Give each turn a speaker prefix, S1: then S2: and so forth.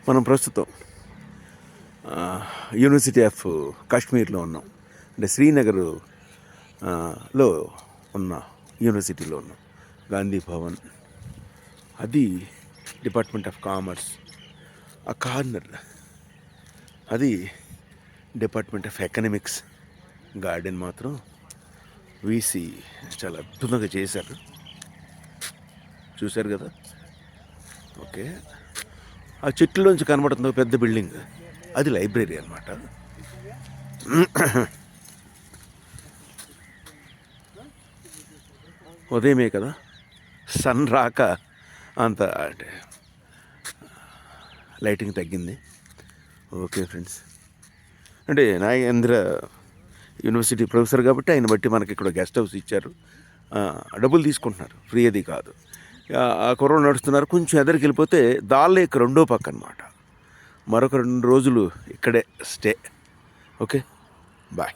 S1: మనం ప్రస్తుతం university of కాశ్మీర్లో ఉన్నాం. అంటే శ్రీనగర్ లో ఉన్న యూనివర్సిటీలో ఉన్నాం. గాంధీ భవన్, అది డిపార్ట్మెంట్ ఆఫ్ కామర్స్. ఆ కార్నర్ అది డిపార్ట్మెంట్ ఆఫ్ ఎకనామిక్స్. గార్డెన్ మాత్రం వీసీ చాలా అద్భుతంగా చేశారు. చూశారు కదా. ఓకే, ఆ చెట్లలోంచి కనబడుతుంది ఒక పెద్ద బిల్డింగ్, అది లైబ్రరీ అన్నమాట. ఉదయమే కదా, సన్ రాక అంత అంటే లైటింగ్ తగ్గింది. ఓకే ఫ్రెండ్స్, అంటే నాగేంద్ర యూనివర్సిటీ ప్రొఫెసర్ కాబట్టి ఆయన బట్టి మనకి ఇక్కడ గెస్ట్ హౌస్ ఇచ్చారు. డబ్బులు తీసుకుంటున్నారు, ఫ్రీ అది కాదు. ఆ కుర్ర నడుస్తున్నారు. కొంచెం ఎదరికి వెళ్ళిపోతే దాల్ లేక్ రెండో పక్క అనమాట. మరొక 2 రోజులు ఇక్కడే స్టే. Okay, bye.